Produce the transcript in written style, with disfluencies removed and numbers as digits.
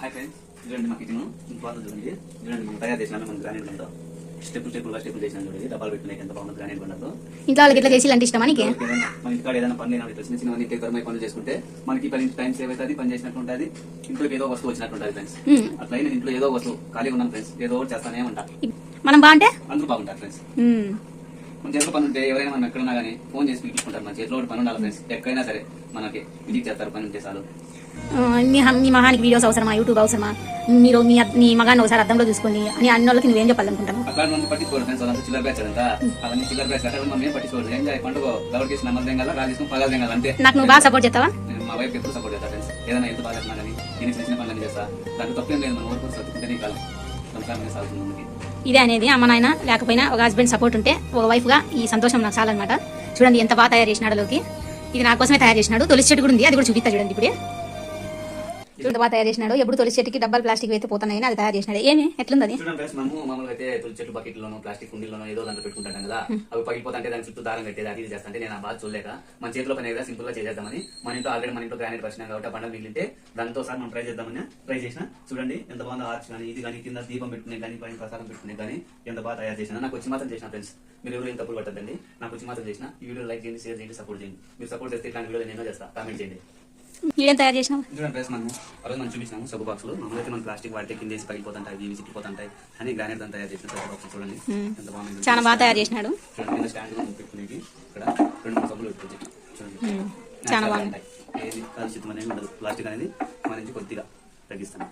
Hi friends, చూడండి మా kitchen బాగా చూడండి. చూడండి మనం తయారు చేసినాము మన గ్రానైట్ బండతో స్టెప్ చేసినాం. చూడండి డబ్బాలు పెట్టుకునే ఎంత బాగుంది గ్రానైట్ బండతో. ఇంట్లో వాళ్ళకి ఇట్లా చేసి అంటే ఇష్టమా నీకు? మన ఇంటికాడ ఏదైనా పనులు అయినా చిన్న చిన్న ఇంటి గర్మై పనులు చేసుకుంటే మనకి టైం సేవ్ అవుతుంది, పని చేసినట్టు ఉంటుంది, ఇంట్లోకి ఏదో వస్తువు వచ్చినట్టు ఉంటుంది ఫ్రెండ్స్. అట్లా నేను ఇంట్లో ఏదో వస్తువు ఖాళీగా ఉన్నాను ఫ్రెండ్స్, ఏదో ఒకటి చేస్తానే ఉంటా. మనం బాగుంటే అందరూ బాగుంటారు ఫ్రెండ్స్. మన చేతిలో పని ఉంటే ఎవరైనా మనం ఎక్కడున్నా కానీ ఫోన్ చేసి పిలుచుకుంటారు. మన చేతిలో ఒకటి పని ఉండాలి ఫ్రెండ్స్. ఎక్కడైనా సరే మనకి ఇంటికి చేస్తారు పని ఉంటే చాలు. మీ మహానికి వీడియోస్ అవసరమా, యూట్యూబ్ అవసరమా, మీరు మీ మగాన్ని ఒకసారి అర్థంలో చూసుకోండి అని అన్న వాళ్ళకి నువ్వేం చెప్పాలనుకుంటాను? అట్లా మనం పట్టించుకోవడం ఫ్రెండ్స్, వాళ్ళంతా చిల్లర బ్యాచ్ అంతా. అవన్నీ చిల్లర బ్యాచ్ అంటే మనం ఏం పట్టించుకోవడం. ఎంజాయ్ పండుగ గవర్నకి నమ్మకం కదా, రాజేసుకుని పగాలు కదా అంతే. నాకు నువ్వు బాగా సపోర్ట్ చేస్తావా? నేను మా వైఫ్ ఎప్పుడు సపోర్ట్ చేస్తా ఫ్రెండ్స్. ఏదైనా ఎంత బాగా చేస్తున్నా కానీ నేను చిన్న చిన్న పనులు చేస్తా. దాంట్లో తప్పేం లేదు. మనం ఊరుకు సర్దుకుంటేనే కాలం సంసారం సాగుతుంది మనకి. ఇదే అనేది అమ్మ నాయన లేకపోయినా ఒక హస్బెండ్ సపోర్ట్ ఉంటే ఒక వైఫ్ గా ఈ సంతోషం నాకు చాలన్నమాట. చూడండి ఎంత బాగా తయారు చేసినాడు లోకి. ఇది నా కోసమే తయారు చేసినాడు. తులసి చెట్టు కూడా ఉంది, అది కూడా చూపిస్తా చూడండి. ఇప్పుడే ఎంత బాగా తయారు చేసినాడు. ఎప్పుడు తులసి చెట్టుకి డబ్బాలు ప్లాస్టిక్ అయితే పోతున్నాయని అది తయారు చేసినాడు. ఏమి ఎట్లుంది అది? చూడండి ఫ్రెండ్స్, మనము మామూలుగా అయితే తులసి చెట్లు బకెట్లోనో ప్లాస్టిక్ కుండీలోనో ఏదో దాంట్లో పెట్టుకుంటాం కదా, అవి పగిలిపోతుంటే దాని చుట్టూ దారం కట్టేది అది చేస్తా. అంటే నేను ఆ బాగా చూడలేక మన చేతిలో పని ఏదో సింపుల్ గా చేద్దామని మన ఇంట్లో ఆల్రెడీ మన ఇంట్లో గ్రానైట్ వచ్చినా కాబట్టి బండలు మిగిలితే దాంతో సార్ మనం ట్రై చేద్దామని ట్రై చేసిన. చూడండి ఎంత బాగుందో ఆర్చ్ కానీ ఇది కానీ కింద దీపం పెట్టుకునే కానీ పైన ప్రసాదం పెట్టుకునే కానీ ఎంత బాగా తయారు చేసిన. నాకు వచ్చి మాత్రం చేసిన ఫ్రెండ్స్. మీరు ఎవరు ఏం తప్పులు పట్టద్దండి. నాకు వచ్చి మాత్రం చేసిన. ఈ వీడియో లైక్ చేయండి, షేర్ చేయండి, సపోర్ట్ చేయండి. మీరు సపోర్ట్ చేస్తే ఇట్లాంటి వీడియో నేను చేస్తా. కామెంట్ చేయండి. మీరేం తయారు చేసినావు? చూడండి ఫ్రెండ్స్, మనం చూపించాము సబ్బు బాక్సులు. మామూలుగా మనం ప్లాస్టిక్ వాడితే కింద వేసి పగిలిపోతుంటాయి, ఇవి చిక్కిపోతుంటాయి అని గ్రానైట్ తో తయారు చేసిన సబ్బు బాక్సులు. చూడండి ఎంత బాగుంది, చాలా బాగా తయారు చేసినాడు. కింద స్టాండ్ పెట్టుకునేది ఇక్కడ 2 సబ్బులు పెట్టుకోవచ్చు. చూడండి చాలా బాగుంది. ఏది కలుషితం అనేది ఉండదు. ప్లాస్టిక్ అనేది మన నుంచి కొద్దిగా తగ్గిస్తాను.